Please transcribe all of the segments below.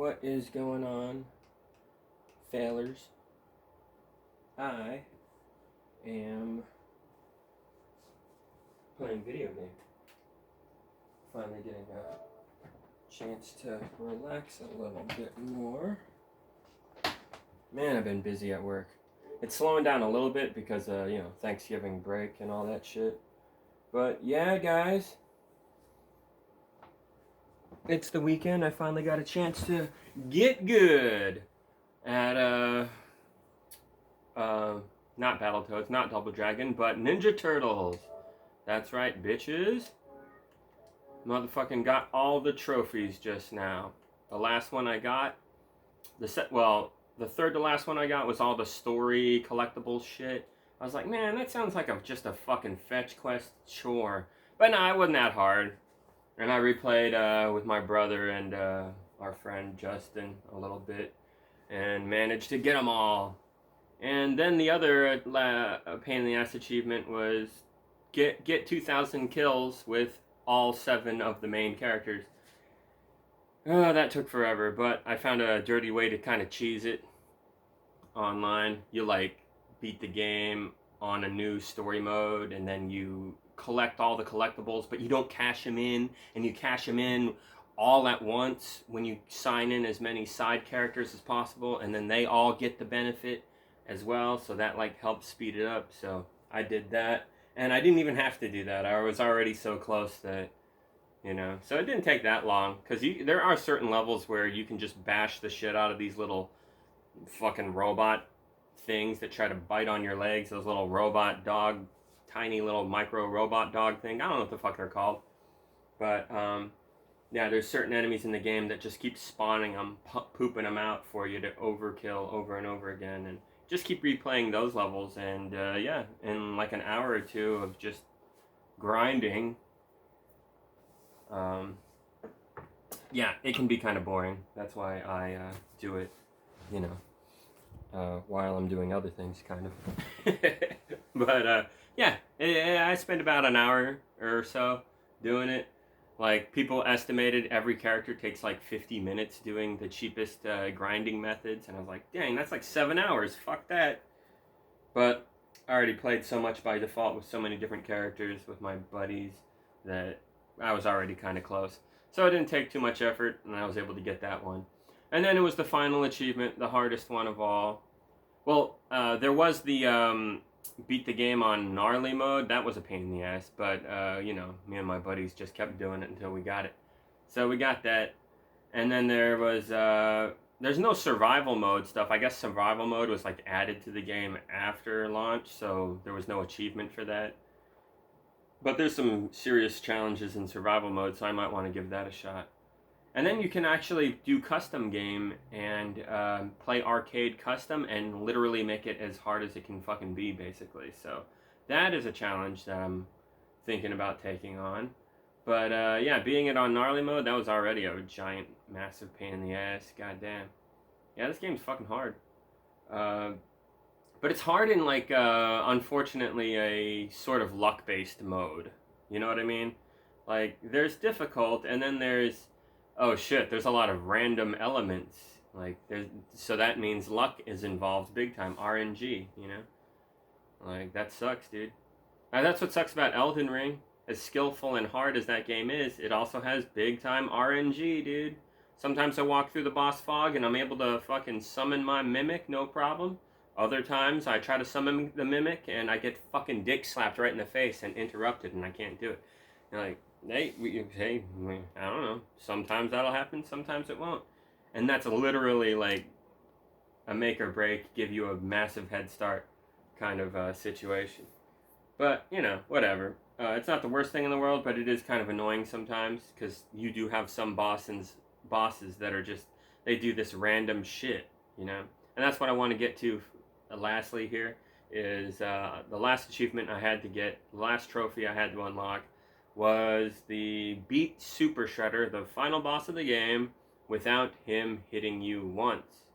What is going on, failers? I am playing video game. Finally getting a chance to relax a little bit more. Man, I've been busy at work. It's slowing down a little bit because, Thanksgiving break and all that shit. But yeah, guys, it's the weekend. I finally got a chance to get good at, not Battletoads, not Double Dragon, but Ninja Turtles. That's right, bitches. Motherfucking got all the trophies just now. The last one I got, the third to last one I got was all the story collectible shit. I was like, man, that sounds like just a fucking fetch quest chore. But no, it wasn't that hard. And I replayed with my brother and our friend Justin a little bit and managed to get them all. And then the other pain in the ass achievement was get 2,000 kills with all 7 of the main characters. Oh, that took forever, but I found a dirty way to kind of cheese it online. You beat the game on a new story mode, and then you collect all the collectibles, but you don't cash them in, and you cash them in all at once when you sign in as many side characters as possible, and then they all get the benefit as well, so that helps speed it up. So I did that, and I didn't even have to do that. I was already so close that, so it didn't take that long, because there are certain levels where you can just bash the shit out of these little fucking robot things that try to bite on your legs, those little robot dog, tiny little micro robot dog thing. I don't know what the fuck they're called, but yeah, there's certain enemies in the game that just keep spawning them, pooping them out for you to overkill over and over again, and just keep replaying those levels, and in an hour or two of just grinding, it can be kind of boring. That's why I do it, while I'm doing other things, kind of. But I spend about an hour or so doing it. People estimated every character takes 50 minutes doing the cheapest grinding methods, and I was like, dang, that's 7 hours, fuck that. But I already played so much by default with so many different characters with my buddies that I was already kind of close. So it didn't take too much effort, and I was able to get that one. And then it was the final achievement, the hardest one of all. Well, there was the beat the game on gnarly mode. That was a pain in the ass, but me and my buddies just kept doing it until we got it. So we got that, and then there was there's no survival mode stuff. I guess survival mode was added to the game after launch, so there was no achievement for that. But there's some serious challenges in survival mode, so I might want to give that a shot. And then you can actually do custom game and play arcade custom and literally make it as hard as it can fucking be, basically. So that is a challenge that I'm thinking about taking on. But being it on gnarly mode, that was already a giant, massive pain in the ass. Goddamn. Yeah, this game's fucking hard. But it's hard in unfortunately, a sort of luck-based mode. You know what I mean? There's difficult, and then there's, oh shit, there's a lot of random elements. So that means luck is involved big time. RNG, that sucks, dude. That's what sucks about Elden Ring. As skillful and hard as that game is, it also has big time RNG, dude. Sometimes I walk through the boss fog and I'm able to fucking summon my mimic, no problem. Other times I try to summon the mimic and I get fucking dick slapped right in the face and interrupted, and I can't do it. You're hey, I don't know. Sometimes that'll happen, sometimes it won't. And that's literally a make or break, give you a massive head start kind of situation. But, whatever. It's not the worst thing in the world, but it is kind of annoying sometimes, because you do have some bosses that are just, they do this random shit, And that's what I want to get to lastly here, is the last achievement I had to get, the last trophy I had to unlock, was the beat Super Shredder, the final boss of the game, without him hitting you once.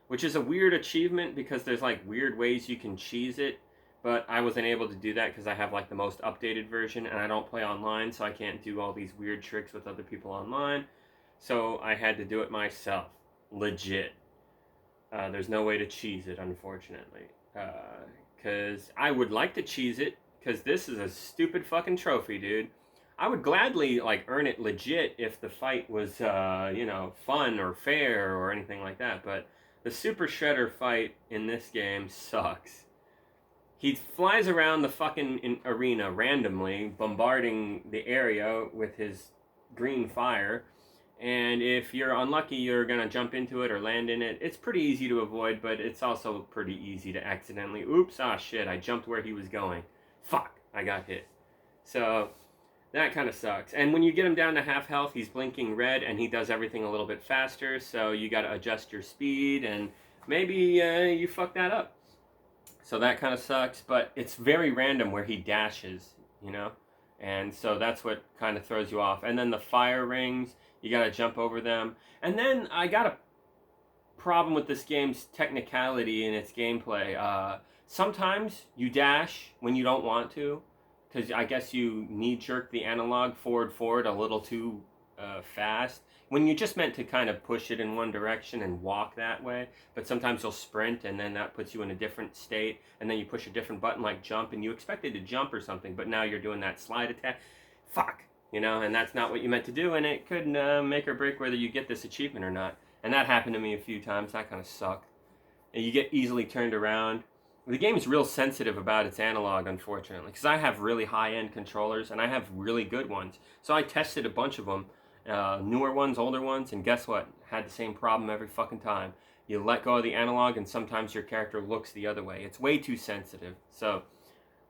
Which is a weird achievement, because there's weird ways you can cheese it, but I wasn't able to do that because I have the most updated version, and I don't play online, so I can't do all these weird tricks with other people online. So I had to do it myself. legit. There's no way to cheese it, unfortunately. Because I would like to cheese it, because this is a stupid fucking trophy, dude. I would gladly, like, earn it legit if the fight was, fun or fair or anything like that, but the Super Shredder fight in this game sucks. He flies around the fucking arena randomly, bombarding the area with his green fire, and if you're unlucky, you're gonna jump into it or land in it. It's pretty easy to avoid, but it's also pretty easy to accidentally, oops, ah shit, I jumped where he was going. Fuck, I got hit. So, that kind of sucks. And when you get him down to half health, he's blinking red, and he does everything a little bit faster, so you gotta adjust your speed, and maybe you fuck that up. So that kind of sucks, but it's very random where he dashes, you know? And so that's what kind of throws you off. And then the fire rings, you gotta jump over them. And then I got a problem with this game's technicality and its gameplay. Sometimes you dash when you don't want to, because I guess you knee jerk the analog forward a little too fast. When you're just meant to kind of push it in one direction and walk that way, but sometimes you'll sprint and then that puts you in a different state, and then you push a different button like jump, and you expected to jump or something, but now you're doing that slide attack. Fuck, and that's not what you meant to do, and it could make or break whether you get this achievement or not. And that happened to me a few times. That kind of sucked. And you get easily turned around. The game is real sensitive about its analog, unfortunately, because I have really high-end controllers and I have really good ones. So I tested a bunch of them, newer ones, older ones, and guess what? Had the same problem every fucking time. You let go of the analog and sometimes your character looks the other way. It's way too sensitive. So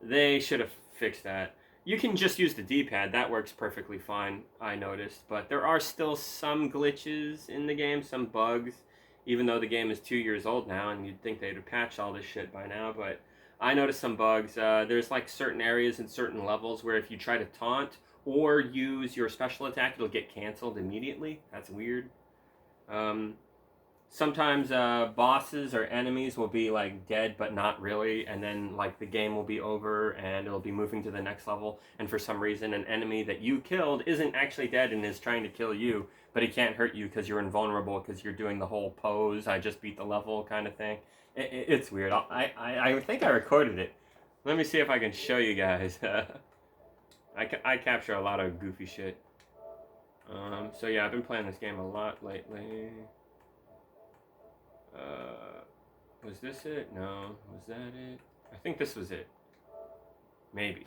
they should have fixed that. You can just use the D-pad. That works perfectly fine, I noticed. But there are still some glitches in the game, some bugs, even though the game is 2 years old now, and you'd think they'd have patched all this shit by now. But I noticed some bugs. There's like certain areas and certain levels where if you try to taunt or use your special attack, it'll get canceled immediately. That's weird. Sometimes bosses or enemies will be like dead but not really, and then like the game will be over and it'll be moving to the next level, and for some reason an enemy that you killed isn't actually dead and is trying to kill you, but he can't hurt you because you're invulnerable because you're doing the whole pose, I just beat the level kind of thing. It's weird. I think I recorded it. Let me see if I can show you guys. I capture a lot of goofy shit. So yeah, I've been playing this game a lot lately. Was this it? No. Was that it? I think this was it. Maybe.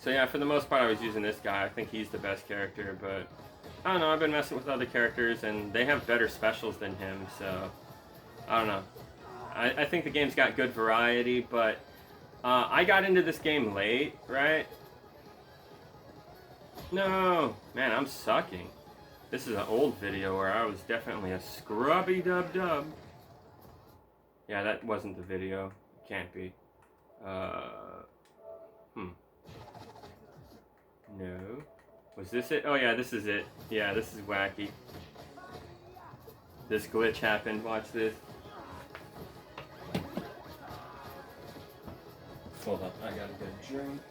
So yeah, for the most part I was using this guy. I think he's the best character, but I don't know, I've been messing with other characters and they have better specials than him, so I don't know. I think the game's got good variety, but I got into this game late, right? No! Man, I'm sucking. This is an old video where I was definitely a scrubby dub. Yeah, that wasn't the video. Can't be. No. Was this it? Oh yeah, this is it. Yeah, this is wacky. This glitch happened. Watch this. Hold up, I gotta get a drink.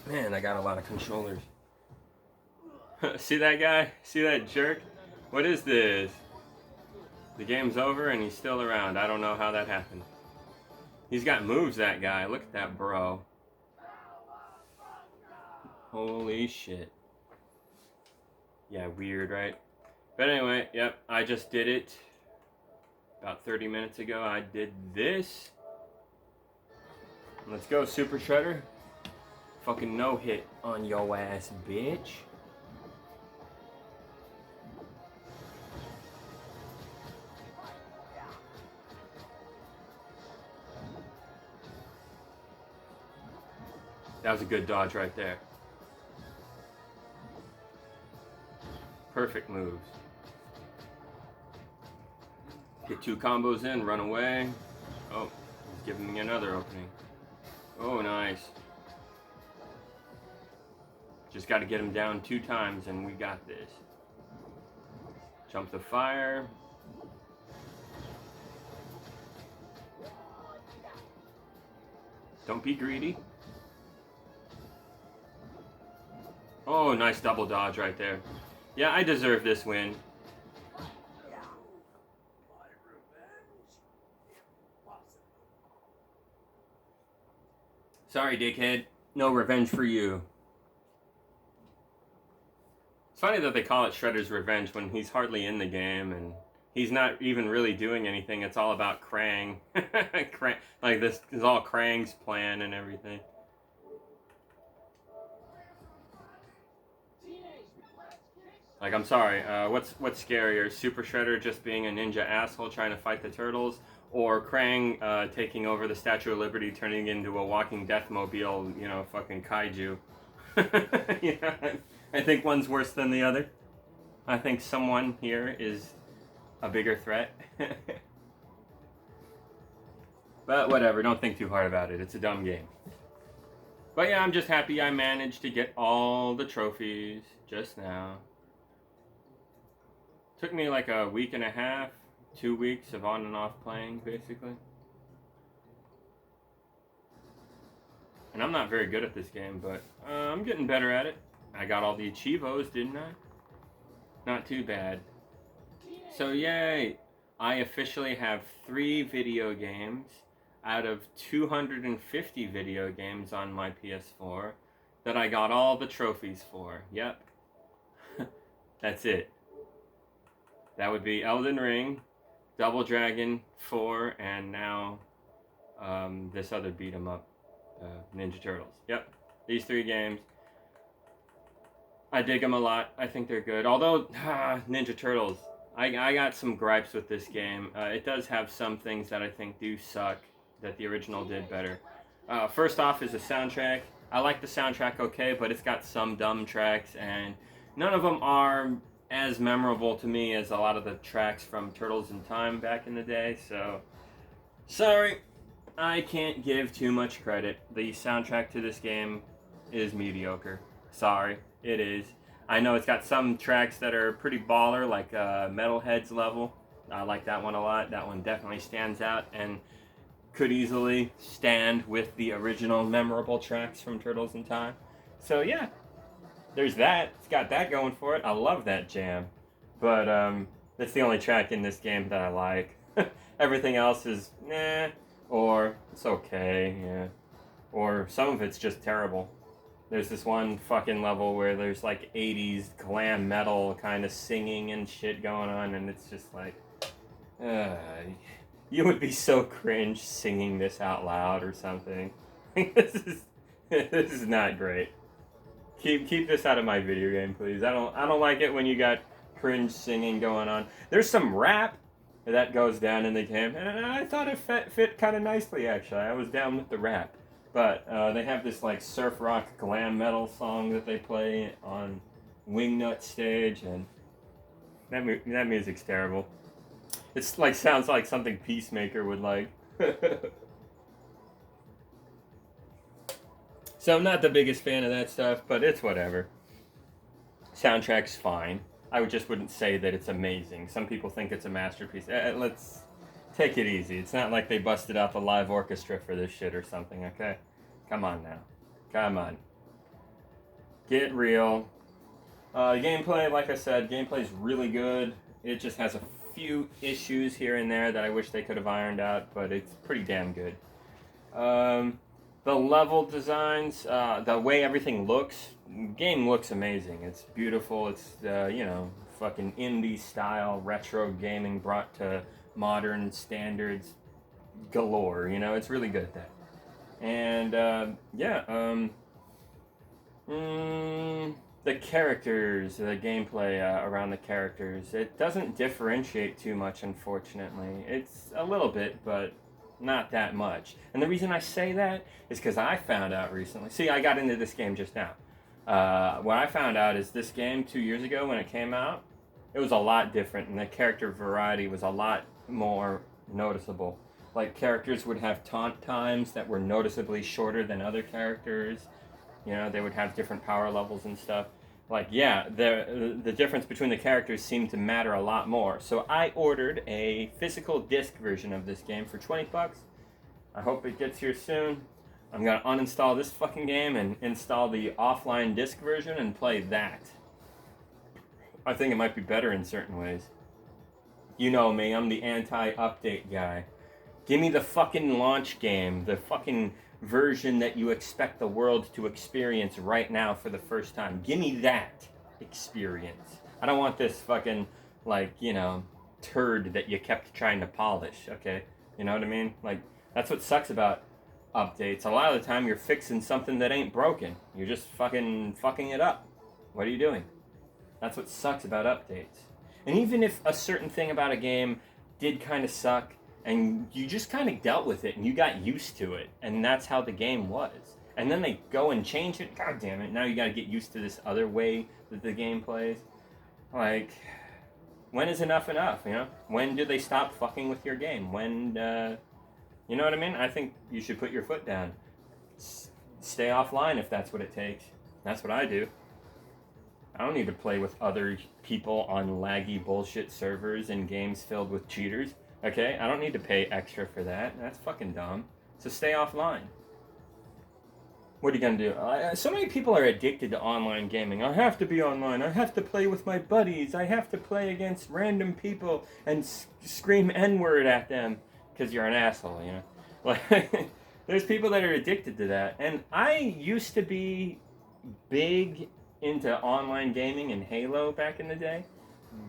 Man, I got a lot of controllers. See that guy? See that jerk? What is this? The game's over and he's still around. I don't know how that happened. He's got moves, that guy. Look at that bro. Holy shit. Yeah, weird, right? But anyway, yep, I just did it. About 30 minutes ago, I did this. Let's go, Super Shredder. Fucking no hit on yo ass, bitch. That was a good dodge right there. Perfect moves. Get 2 combos in, run away. Oh, he's giving me another opening. Oh, nice. Just got to get him down 2 times and we got this. Jump the fire. Don't be greedy. Oh, nice double dodge right there. Yeah, I deserve this win. Sorry, dickhead. No revenge for you. It's funny that they call it Shredder's Revenge when he's hardly in the game and he's not even really doing anything. It's all about Krang. Krang, like this is all Krang's plan and everything. Like, I'm sorry, what's scarier? Super Shredder just being a ninja asshole trying to fight the turtles, or Krang taking over the Statue of Liberty, turning into a walking deathmobile, you know, fucking kaiju? Yeah, I think one's worse than the other. I think someone here is a bigger threat. But whatever, don't think too hard about it. It's a dumb game. But yeah, I'm just happy I managed to get all the trophies just now. Took me like a week and a half, 2 weeks of on and off playing, basically. And I'm not very good at this game, but I'm getting better at it. I got all the achievos, didn't I? Not too bad. So yay! I officially have 3 video games out of 250 video games on my PS4 that I got all the trophies for. Yep. That's it. That would be Elden Ring, Double Dragon 4, and now this other beat 'em up, Ninja Turtles. Yep, these 3 games. I dig them a lot. I think they're good. Although, Ninja Turtles, I got some gripes with this game. It does have some things that I think do suck that the original did better. First off is the soundtrack. I like the soundtrack okay, but it's got some dumb tracks, and none of them are as memorable to me as a lot of the tracks from Turtles in Time back in the day, so sorry, I can't give too much credit. The soundtrack to this game is mediocre. Sorry, it is. I know it's got some tracks that are pretty baller, like Metalhead's level. I like that one a lot. That one definitely stands out and could easily stand with the original memorable tracks from Turtles in Time. So yeah, there's that. It's got that going for it. I love that jam. But that's the only track in this game that I like. Everything else is or it's okay, yeah. Or some of it's just terrible. There's this one fucking level where there's like 80s glam metal kind of singing and shit going on, and it's just like, you would be so cringe singing this out loud or something. this is not great. Keep this out of my video game, please. I don't like it when you got cringe singing going on. There's some rap that goes down in the game, and I thought it fit kind of nicely, actually. I was down with the rap. But they have this like surf rock glam metal song that they play on Wingnut stage, and that music's terrible. It's like sounds like something Peacemaker would like. So I'm not the biggest fan of that stuff, but it's whatever. Soundtrack's fine. I just wouldn't say that it's amazing. Some people think it's a masterpiece. Let's take it easy. It's not like they busted out the live orchestra for this shit or something, okay? Come on now. Come on. Get real. Gameplay, like I said, gameplay's really good. It just has a few issues here and there that I wish they could have ironed out, but it's pretty damn good. The level designs, the way everything looks, game looks amazing. It's beautiful. It's, fucking indie style retro gaming brought to modern standards galore. It's really good at that. And, the characters, the gameplay around the characters, it doesn't differentiate too much, unfortunately. It's a little bit, but not that much. And the reason I say that is because I found out recently. See, I got into this game just now. What I found out is this game 2 years ago when it came out, it was a lot different, and the character variety was a lot more noticeable. Like, characters would have taunt times that were noticeably shorter than other characters. You know, they would have different power levels and stuff. Like, yeah, the difference between the characters seemed to matter a lot more. So I ordered a physical disc version of this game for $20. I hope it gets here soon. I'm gonna uninstall this fucking game and install the offline disc version and play that. I think it might be better in certain ways. You know me, I'm the anti-update guy. Give me the fucking launch game, the fucking version that you expect the world to experience right now for the first time. Give me that experience. I don't want this fucking, like, you know, turd that you kept trying to polish, okay? You know what I mean? Like, that's what sucks about updates. A lot of the time you're fixing something that ain't broken. You're just fucking it up. What are you doing? That's what sucks about updates. And even if a certain thing about a game did kind of suck, and you just kind of dealt with it, and you got used to it, and that's how the game was. And then they go and change it. God damn it! Now you got to get used to this other way that the game plays. Like, when is enough enough? You know, when do they stop fucking with your game? When, you know what I mean? I think you should put your foot down. Stay offline if that's what it takes. That's what I do. I don't need to play with other people on laggy bullshit servers and games filled with cheaters. Okay? I don't need to pay extra for that. That's fucking dumb. So stay offline. What are you gonna do? So many people are addicted to online gaming. I have to be online. I have to play with my buddies. I have to play against random people and scream N-word at them because you're an asshole, you know? Like, there's people that are addicted to that. And I used to be big into online gaming and Halo back in the day.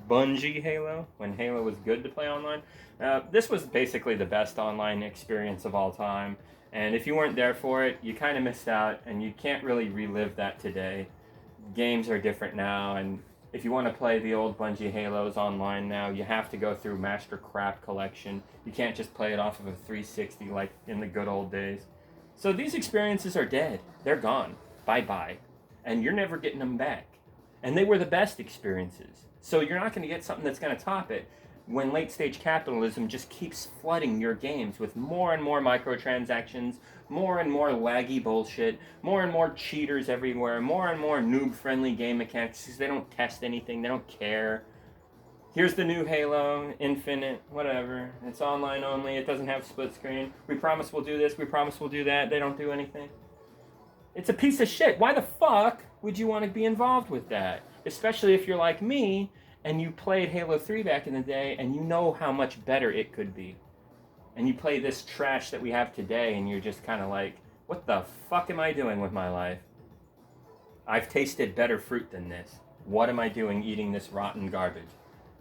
Bungie Halo, when Halo was good to play online. This was basically the best online experience of all time. And if you weren't there for it, you kind of missed out, and you can't really relive that today. Games are different now, and if you want to play the old Bungie Halos online now, you have to go through Master Craft Collection. You can't just play it off of a 360 like in the good old days. So these experiences are dead. They're gone. Bye-bye. And you're never getting them back. And they were the best experiences. So you're not going to get something that's going to top it when late-stage capitalism just keeps flooding your games with more and more microtransactions, more and more laggy bullshit, more and more cheaters everywhere, more and more noob-friendly game mechanics because they don't test anything, they don't care. Here's the new Halo, Infinite, whatever. It's online only, it doesn't have split screen. We promise we'll do this, we promise we'll do that. They don't do anything. It's a piece of shit. Why the fuck would you want to be involved with that? Especially if you're like me, and you played Halo 3 back in the day, and you know how much better it could be. And you play this trash that we have today, and you're just kind of like, what the fuck am I doing with my life? I've tasted better fruit than this. What am I doing eating this rotten garbage?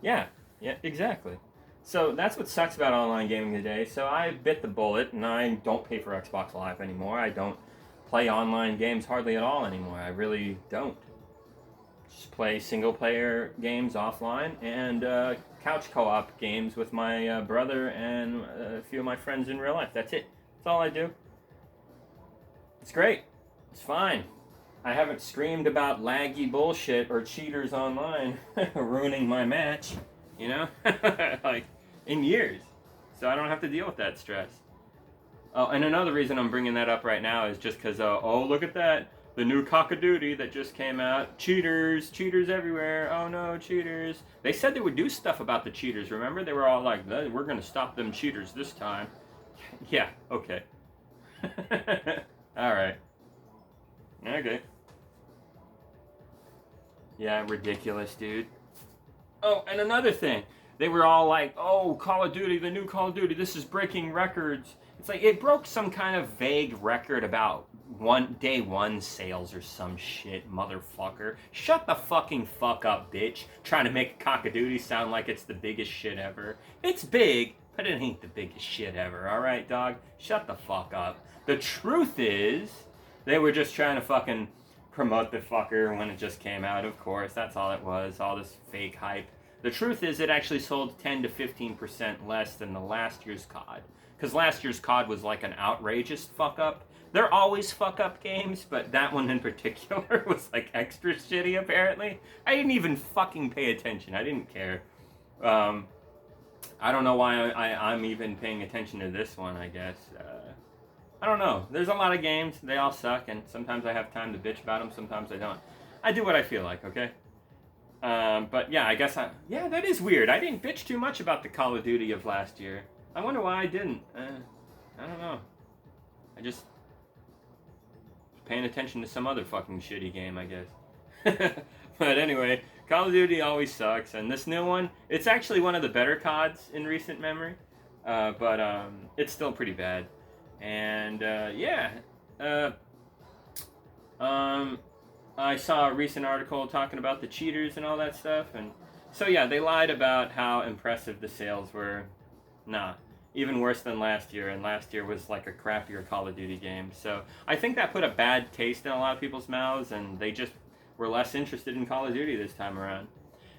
Yeah, exactly. So that's what sucks about online gaming today. So I bit the bullet, and I don't pay for Xbox Live anymore. I don't play online games hardly at all anymore. I really don't. Just play single-player games offline and couch co-op games with my brother and a few of my friends in real life. That's it. That's all I do. It's great. It's fine. I haven't screamed about laggy bullshit or cheaters online ruining my match, you know? Like, in years. So I don't have to deal with that stress. Oh, and another reason I'm bringing that up right now is just because, oh, look at that. The new Cock-a-Doodle that just came out. Cheaters everywhere. Oh no, cheaters. They said they would do stuff about the cheaters, remember? They were all like, we're going to stop them cheaters this time. Yeah, okay. Alright. Okay. Yeah, ridiculous, dude. Oh, and another thing. They were all like, oh, Call of Duty, the new Call of Duty, this is breaking records. It's like, it broke some kind of vague record about day one sales or some shit, motherfucker. Shut the fucking fuck up, bitch. Trying to make Cock-a-Doodle sound like it's the biggest shit ever. It's big, but it ain't the biggest shit ever, alright, dog? Shut the fuck up. The truth is, they were just trying to fucking promote the fucker when it just came out, of course. That's all it was, all this fake hype. The truth is, it actually sold 10 to 15% less than the last year's COD. Because last year's COD was like an outrageous fuck-up. They're always fuck-up games, but that one in particular was like extra shitty, apparently. I didn't even fucking pay attention. I didn't care. I don't know why I'm even paying attention to this one, I guess. I don't know. There's a lot of games. They all suck, and sometimes I have time to bitch about them. Sometimes I don't. I do what I feel like, okay? But yeah, I guess yeah, that is weird. I didn't bitch too much about the Call of Duty of last year. I wonder why I didn't. I don't know. I just was paying attention to some other fucking shitty game, I guess. But anyway, Call of Duty always sucks, and this new one, it's actually one of the better CODs in recent memory, but it's still pretty bad. And yeah, I saw a recent article talking about the cheaters and all that stuff, and so yeah, they lied about how impressive the sales were. Nah, even worse than last year, and last year was like a crappier Call of Duty game. So I think that put a bad taste in a lot of people's mouths, and they just were less interested in Call of Duty this time around.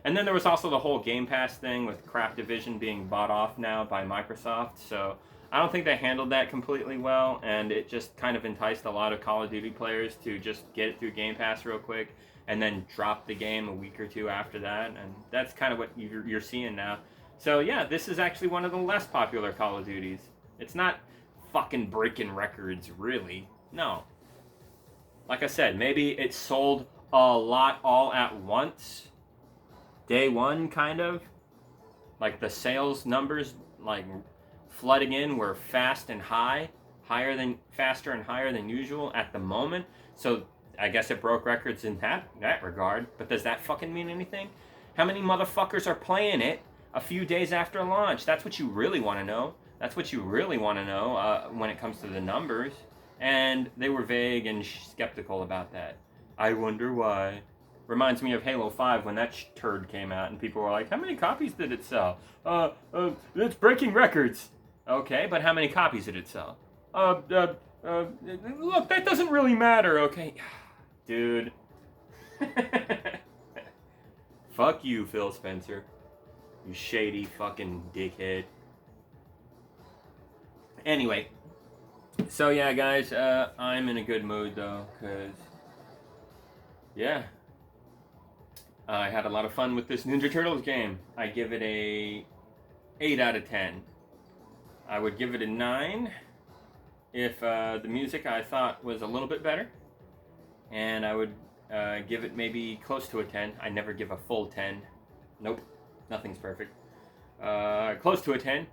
And then there was also the whole Game Pass thing with Crap Division being bought off now by Microsoft, so I don't think they handled that completely well, and it just kind of enticed a lot of Call of Duty players to just get it through Game Pass real quick and then drop the game a week or two after that, and that's kind of what you're seeing now. So yeah, this is actually one of the less popular Call of Duties. It's not fucking breaking records, really. No. Like I said, maybe it sold a lot all at once. Day one, kind of. Like the sales numbers, like flooding in were fast and high, faster and higher than usual at the moment. So I guess it broke records in that regard. But does that fucking mean anything? How many motherfuckers are playing it a few days after launch? That's what you really want to know. That's what you really want to know when it comes to the numbers. And they were vague and skeptical about that. I wonder why. Reminds me of Halo 5 when that turd came out and people were like, how many copies did it sell? It's breaking records. Okay, but how many copies did it sell? Look, that doesn't really matter, okay? Dude. Fuck you, Phil Spencer. You shady fucking dickhead. Anyway. So yeah, guys, I'm in a good mood though, because yeah, I had a lot of fun with this Ninja Turtles game. I give it a 8 out of 10. I would give it a 9 if the music I thought was a little bit better. And I would give it maybe close to a 10. I never give a full 10. Nope, nothing's perfect. Close to a 10.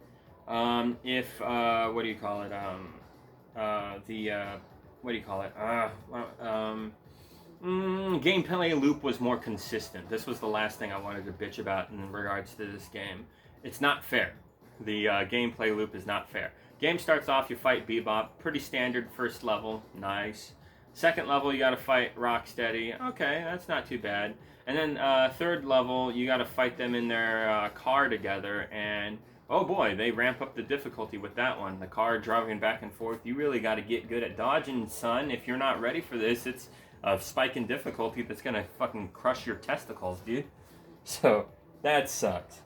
If, what do you call it? Gameplay loop was more consistent. This was the last thing I wanted to bitch about in regards to this game. It's not fair. The gameplay loop is not fair. Game starts off, you fight Bebop, pretty standard first level, nice. Second level, you gotta fight Rocksteady, okay, that's not too bad. And then third level, you gotta fight them in their car together, and oh boy, they ramp up the difficulty with that one. The car driving back and forth, you really gotta get good at dodging, son. If you're not ready for this, it's a spike in difficulty that's gonna fucking crush your testicles, dude. So, that sucks.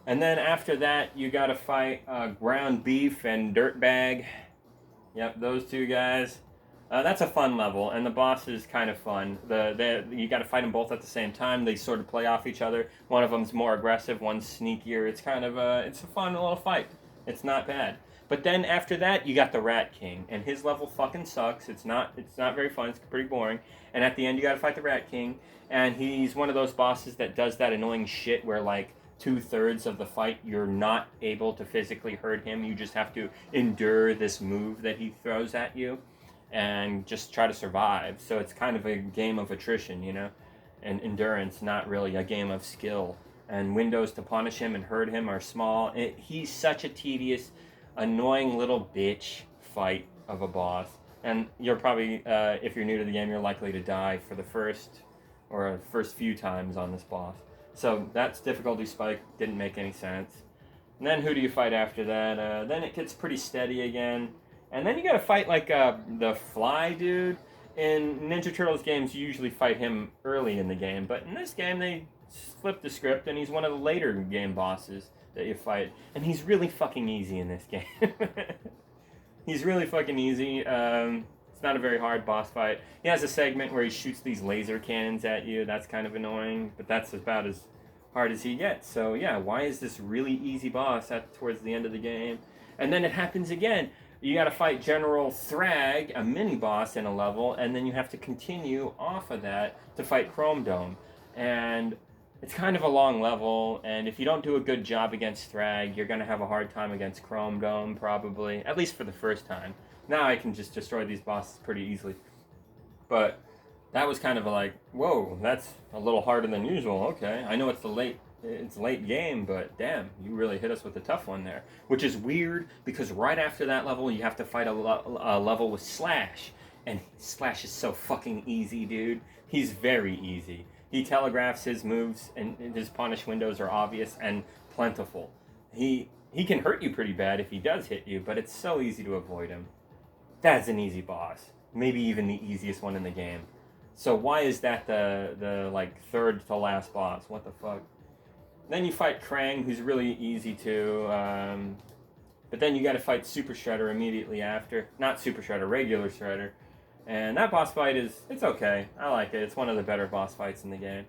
And then after that, you gotta fight Ground Beef and Dirtbag. Yep, those two guys. That's a fun level, and the boss is kind of fun. You gotta fight them both at the same time. They sort of play off each other. One of them's more aggressive, one's sneakier. It's kind of it's a fun little fight. It's not bad. But then after that, you got the Rat King, and his level fucking sucks. It's not very fun. It's pretty boring. And at the end, you gotta fight the Rat King, and he's one of those bosses that does that annoying shit where like 2/3 of the fight you're not able to physically hurt him. You just have to endure this move that he throws at you, and just try to survive. So it's kind of a game of attrition, you know, and endurance, not really a game of skill. And windows to punish him and hurt him are small. He's such a tedious, annoying little bitch fight of a boss. And you're probably, if you're new to the game, you're likely to die for the first few times on this boss. So that's difficulty spike, didn't make any sense. And then who do you fight after that? Then it gets pretty steady again. And then you gotta fight like the Fly dude. In Ninja Turtles games, you usually fight him early in the game. But in this game, they flipped the script and he's one of the later game bosses that you fight. And he's really fucking easy in this game. He's really fucking easy. It's not a very hard boss fight. He has a segment where he shoots these laser cannons at you. That's kind of annoying, but that's about as hard as he gets. So yeah, why is this really easy boss towards the end of the game? And then it happens again. you got to fight General Thrag, a mini boss in a level, and then you have to continue off of that to fight Chrome Dome. And it's kind of a long level, and if you don't do a good job against Thrag, you're going to have a hard time against Chrome Dome, probably, at least for the first time. Now I can just destroy these bosses pretty easily. But that was kind of like, whoa, that's a little harder than usual. Okay, I know it's late game, but damn, you really hit us with a tough one there. Which is weird because right after that level, you have to fight a level with Slash, and Slash is so fucking easy, dude. He's very easy. He telegraphs his moves, and his punish windows are obvious and plentiful. He can hurt you pretty bad if he does hit you, but it's so easy to avoid him. That's an easy boss. Maybe even the easiest one in the game. So why is that the like third to last boss? What the fuck? Then you fight Krang, who's really easy too. But then you got to fight Super Shredder immediately after. Not Super Shredder, regular Shredder. And that boss fight it's okay. I like it. It's one of the better boss fights in the game.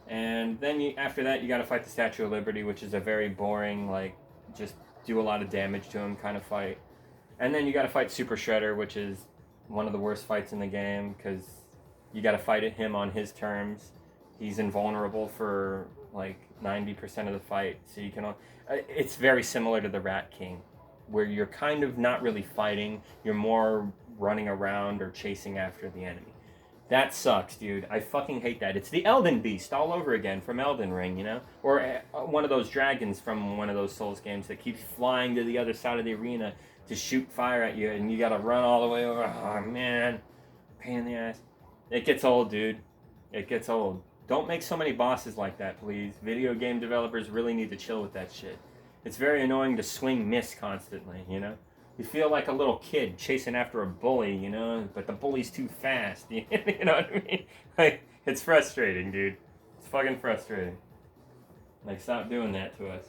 And then after that, you got to fight the Statue of Liberty, which is a very boring, like, just do a lot of damage to him kind of fight. And then you got to fight Super Shredder, which is one of the worst fights in the game because you got to fight him on his terms. He's invulnerable for like 90% of the fight, so you can. It's very similar to the Rat King, where you're kind of not really fighting. You're more running around or chasing after the enemy. That sucks, dude. I fucking hate that. It's the Elden Beast all over again from Elden Ring, you know? Or one of those dragons from one of those Souls games that keeps flying to the other side of the arena to shoot fire at you, and you gotta run all the way over. Oh, man. Pain in the ass. It gets old, dude. It gets old. Don't make so many bosses like that, please. Video game developers really need to chill with that shit. It's very annoying to swing miss constantly, you know? You feel like a little kid chasing after a bully, you know? But the bully's too fast, you know what I mean? Like, it's frustrating, dude. It's fucking frustrating. Like, stop doing that to us.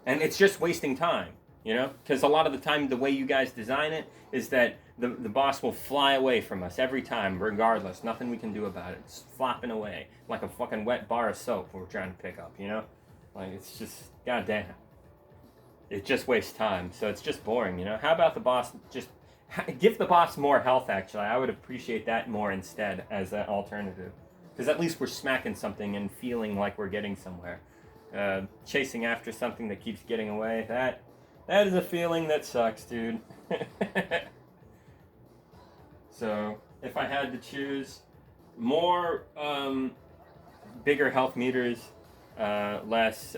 And it's just wasting time, you know? Because a lot of the time, the way you guys design it is that the boss will fly away from us every time, regardless. Nothing we can do about it. It's flopping away like a fucking wet bar of soap we're trying to pick up, you know? Like, it's just, goddamn. It just wastes time, so it's just boring, you know? How about the boss just give the boss more health, actually? I would appreciate that more instead as an alternative. Because at least we're smacking something and feeling like we're getting somewhere. Chasing after something that keeps getting away, that is a feeling that sucks, dude. So, if I had to choose more bigger health meters, less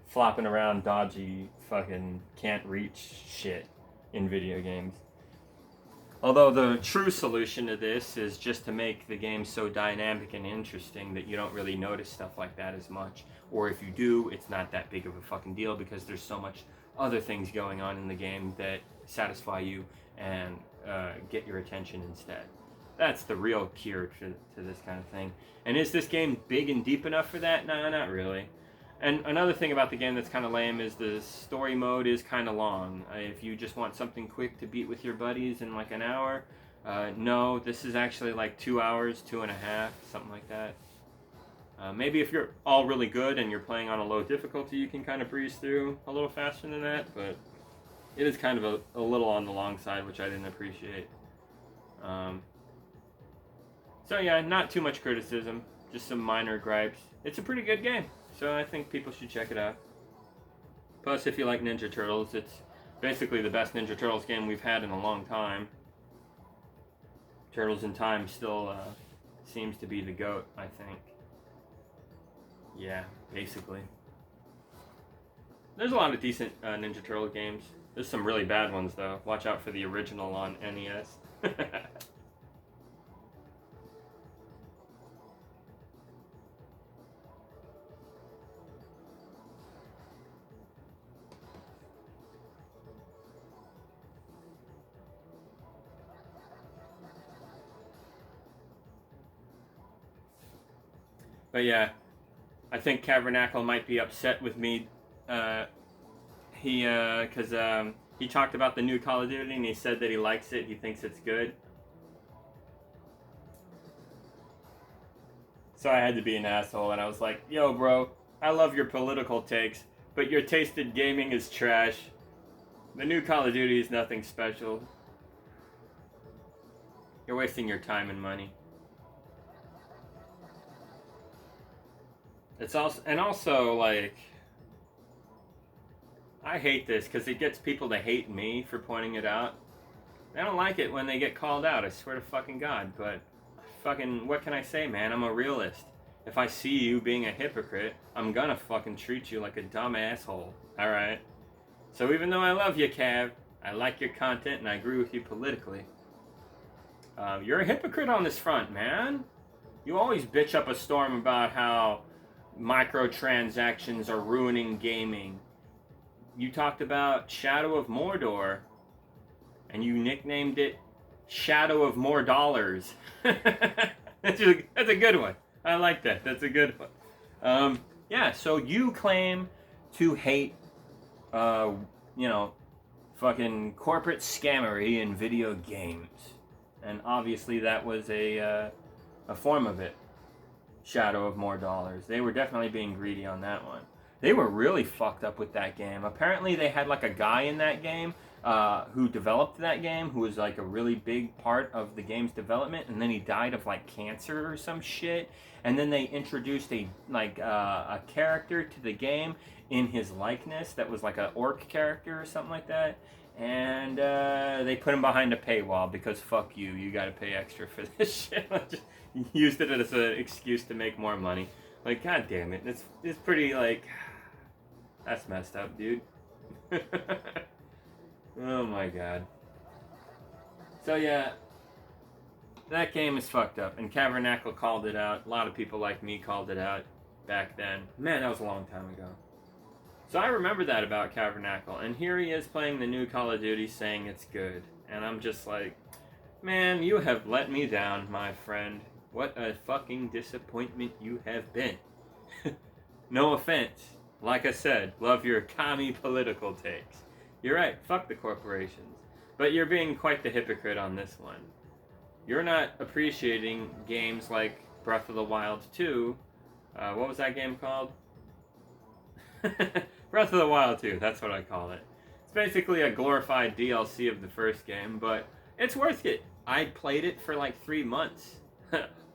flopping around dodgy fucking can't reach shit in video games. Although the true solution to this is just to make the game so dynamic and interesting that you don't really notice stuff like that as much. Or if you do, it's not that big of a fucking deal because there's so much other things going on in the game that satisfy you and get your attention instead. That's the real cure to this kind of thing. And is this game big and deep enough for that? Nah, not really. And another thing about the game that's kind of lame is the story mode is kind of long. If you just want something quick to beat with your buddies in like an hour, no, this is actually like 2 hours, 2.5, something like that. Maybe if you're all really good and you're playing on a low difficulty, you can kind of breeze through a little faster than that, but it is kind of a little on the long side, which I didn't appreciate. So yeah, not too much criticism, just some minor gripes. It's a pretty good game, so I think people should check it out. Plus, if you like Ninja Turtles, it's basically the best Ninja Turtles game we've had in a long time. Turtles in Time still seems to be the GOAT, I think. Yeah, basically. There's a lot of decent Ninja Turtle games. There's some really bad ones, though. Watch out for the original on NES. But yeah, I think Cavernacle might be upset with me. Because he talked about the new Call of Duty and he said that he likes it. He thinks it's good. So I had to be an asshole and I was like, yo, bro, I love your political takes, but your taste in gaming is trash. The new Call of Duty is nothing special. You're wasting your time and money. It's also like, I hate this because it gets people to hate me for pointing it out. I don't like it when they get called out, I swear to fucking God, but fucking, what can I say, man? I'm a realist. If I see you being a hypocrite, I'm gonna fucking treat you like a dumb asshole, alright? So even though I love you, Cav, I like your content and I agree with you politically, you're a hypocrite on this front, man. You always bitch up a storm about how microtransactions are ruining gaming. You talked about Shadow of Mordor, and you nicknamed it Shadow of More Dollars. That's a good one. I like that. That's a good one. Yeah, so you claim to hate, fucking corporate scammery in video games. And obviously that was a form of it. Shadow of More Dollars. They were definitely being greedy on that one. They were really fucked up with that game. Apparently they had like a guy in that game who developed that game, who was like a really big part of the game's development, and then he died of like cancer or some shit. And then they introduced a character to the game in his likeness that was like an orc character or something like that. And they put him behind a paywall because fuck you, you gotta pay extra for this shit. Just used it as an excuse to make more money. Like, god damn it, it's pretty like, that's messed up, dude. Oh my god. So yeah, that game is fucked up, and Cavernacle called it out. A lot of people like me called it out back then. Man, that was a long time ago. So I remember that about Cavernacle, and here he is playing the new Call of Duty saying it's good. And I'm just like, man, you have let me down, my friend. What a fucking disappointment you have been. No offense. Like I said, love your commie political takes. You're right, fuck the corporations. But you're being quite the hypocrite on this one. You're not appreciating games like Breath of the Wild 2. What was that game called? Breath of the Wild 2, that's what I call it. It's basically a glorified DLC of the first game, but it's worth it. I played it for like 3 months.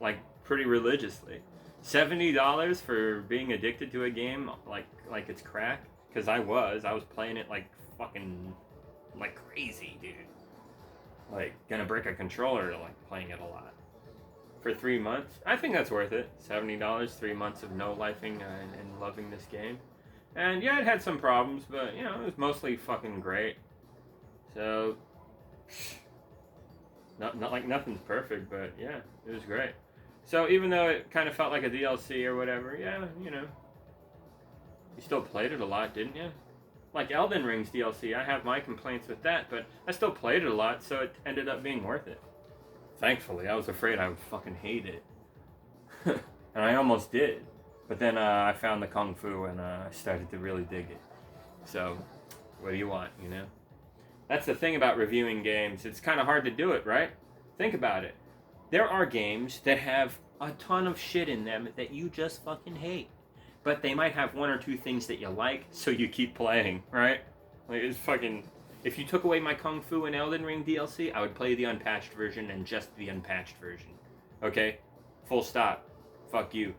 Like, pretty religiously. $70 for being addicted to a game like it's crack? Because I was playing it like fucking like crazy, dude. Like, gonna break a controller like playing it a lot. For 3 months? I think that's worth it. $70, 3 months of no lifing and loving this game. And yeah, it had some problems, but you know, it was mostly fucking great. So, not like nothing's perfect, but yeah, it was great. So even though it kind of felt like a DLC or whatever, yeah, you know, you still played it a lot, didn't you? Like Elden Ring's DLC, I have my complaints with that, but I still played it a lot, so it ended up being worth it. Thankfully, I was afraid I would fucking hate it. And I almost did. But then I found the Kung Fu and I started to really dig it. So, what do you want, you know? That's the thing about reviewing games. It's kind of hard to do it, right? Think about it. There are games that have a ton of shit in them that you just fucking hate. But they might have one or two things that you like, so you keep playing, right? Like, it's fucking... If you took away my Kung Fu and Elden Ring DLC, I would play the unpatched version and just the unpatched version. Okay? Full stop. Fuck you.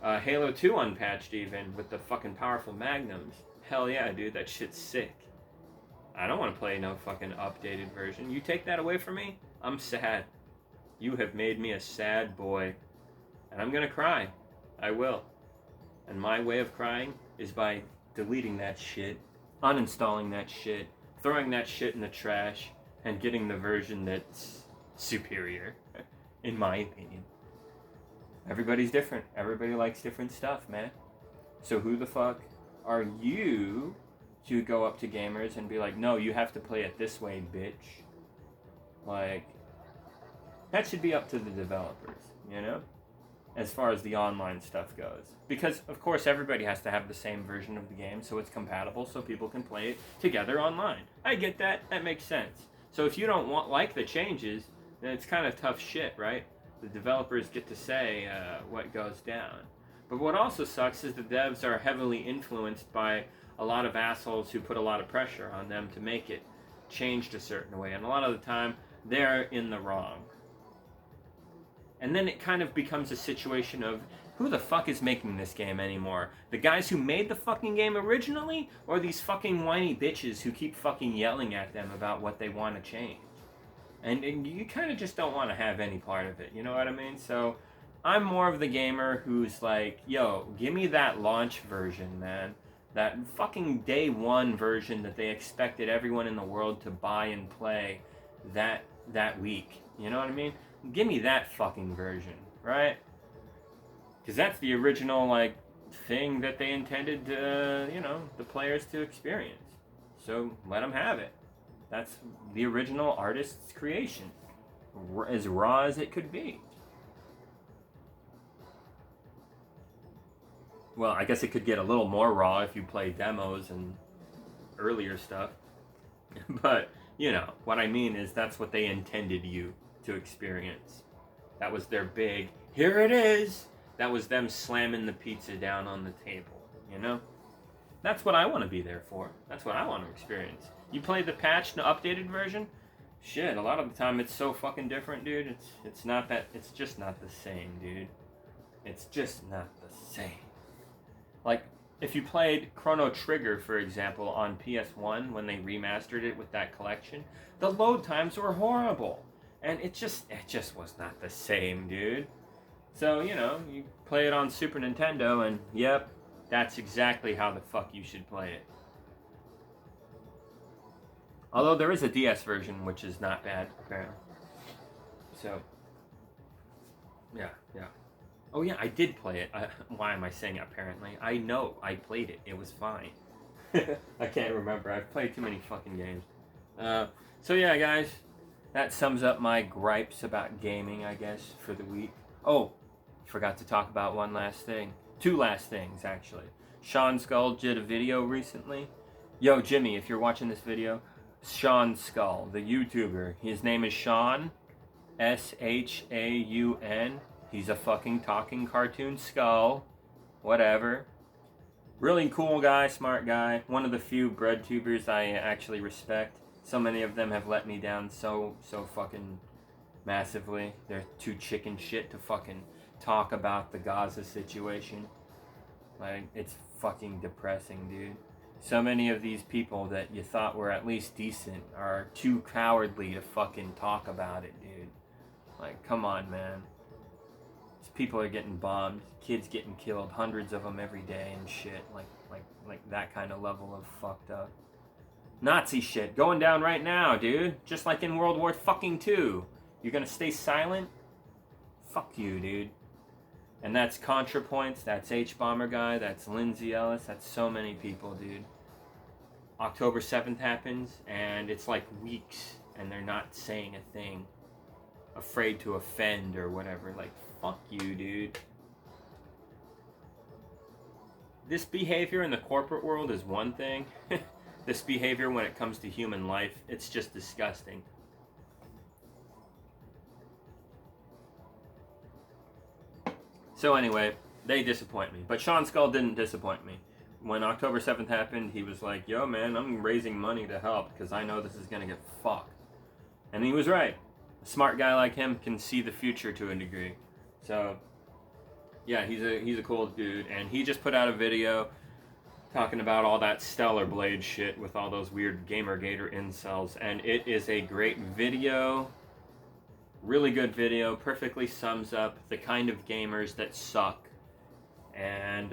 Halo 2 unpatched even, with the fucking powerful magnums. Hell yeah, dude, that shit's sick. I don't want to play no fucking updated version. You take that away from me, I'm sad. You have made me a sad boy. And I'm gonna cry. I will. And my way of crying is by deleting that shit, uninstalling that shit, throwing that shit in the trash, and getting the version that's superior, in my opinion. Everybody's different. Everybody likes different stuff, man. So who the fuck are you to go up to gamers and be like, no, you have to play it this way, bitch? Like, that should be up to the developers, you know? As far as the online stuff goes. Because, of course, everybody has to have the same version of the game so it's compatible so people can play it together online. I get that. That makes sense. So if you don't like the changes, then it's kind of tough shit, right? The developers get to say what goes down. But what also sucks is the devs are heavily influenced by a lot of assholes who put a lot of pressure on them to make it changed a certain way, and a lot of the time they're in the wrong. And then it kind of becomes a situation of, who the fuck is making this game anymore? The guys who made the fucking game originally, or these fucking whiny bitches who keep fucking yelling at them about what they want to change? And you kind of just don't want to have any part of it, you know what I mean? So I'm more of the gamer who's like, yo, give me that launch version, man. That fucking day one version that they expected everyone in the world to buy and play that week. You know what I mean? Give me that fucking version, right? Because that's the original, like, thing that they intended, the players to experience. So let them have it. That's the original artist's creation. As raw as it could be. Well, I guess it could get a little more raw if you play demos and earlier stuff. But, what I mean is that's what they intended you to experience. That was their big, here it is. That was them slamming the pizza down on the table, That's what I want to be there for. That's what I want to experience. You play the patched and updated version? Shit, a lot of the time it's so fucking different, dude. It's just not the same, dude. It's just not the same. Like, if you played Chrono Trigger, for example, on PS1 when they remastered it with that collection, the load times were horrible. And it just was not the same, dude. So, you play it on Super Nintendo and, yep, that's exactly how the fuck you should play it. Although there is a DS version, which is not bad, apparently. So, yeah. Oh yeah, I did play it. Why am I saying apparently? I know, I played it. It was fine. I can't remember. I've played too many fucking games. So yeah, guys, that sums up my gripes about gaming, I guess, for the week. Oh, forgot to talk about one last thing. Two last things, actually. Sean Skull did a video recently. Yo, Jimmy, if you're watching this video, Sean Skull, the YouTuber. His name is Sean, Shaun. He's a fucking talking cartoon skull. Whatever. Really cool guy, smart guy. One of the few bread tubers I actually respect. So many of them have let me down so fucking massively. They're too chicken shit to fucking talk about the Gaza situation. Like, it's fucking depressing, dude. So many of these people that you thought were at least decent are too cowardly to fucking talk about it, dude. Like, come on, man. These people are getting bombed, kids getting killed, hundreds of them every day and shit. Like that kind of level of fucked up. Nazi shit going down right now, dude. Just like in World War fucking II. You're gonna stay silent? Fuck you, dude. And that's ContraPoints, that's H-Bomber Guy, that's Lindsay Ellis, that's so many people, dude. October 7th happens, and it's like weeks, and they're not saying a thing. Afraid to offend or whatever. Like, fuck you, dude. This behavior in the corporate world is one thing. This behavior when it comes to human life, it's just disgusting. So anyway, they disappoint me. But Sean Skull didn't disappoint me. When October 7th happened, he was like, yo, man, I'm raising money to help because I know this is going to get fucked. And he was right. A smart guy like him can see the future to a degree. So, yeah, he's a cool dude. And he just put out a video talking about all that Stellar Blade shit with all those weird Gamergator incels. And it is a great video. Really good video. Perfectly sums up the kind of gamers that suck. And,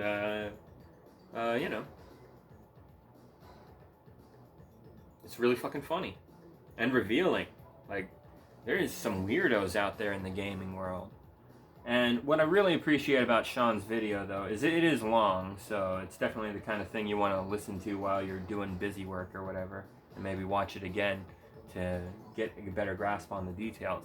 it's really fucking funny. And revealing. Like, there is some weirdos out there in the gaming world. And what I really appreciate about Sean's video, though, is it is long, so it's definitely the kind of thing you want to listen to while you're doing busy work or whatever, and maybe watch it again to get a better grasp on the details.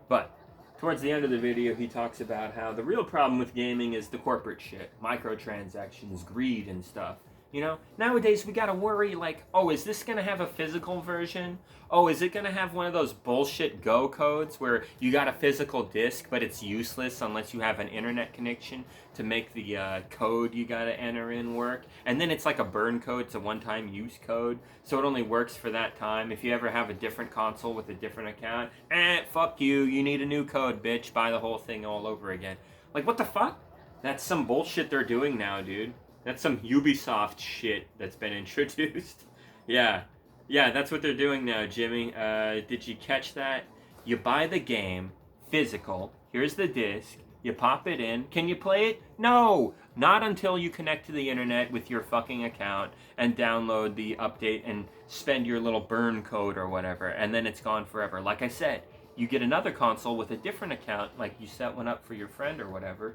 But towards the end of the video, he talks about how the real problem with gaming is the corporate shit, microtransactions, greed and stuff. You know, nowadays we gotta worry like, oh, is this gonna have a physical version? Oh, is it gonna have one of those bullshit Go codes where you got a physical disc, but it's useless unless you have an internet connection to make the code you gotta enter in work? And then it's like a burn code, it's a one-time use code, so it only works for that time. If you ever have a different console with a different account, fuck you, you need a new code, bitch, buy the whole thing all over again. Like, what the fuck? That's some bullshit they're doing now, dude. That's some Ubisoft shit that's been introduced. Yeah. Yeah, that's what they're doing now, Jimmy. Did you catch that? You buy the game, physical. Here's the disc. You pop it in. Can you play it? No! Not until you connect to the internet with your fucking account and download the update and spend your little burn code or whatever. And then it's gone forever. Like I said, you get another console with a different account, like you set one up for your friend or whatever.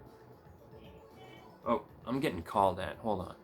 Oh, I'm getting called at. Hold on.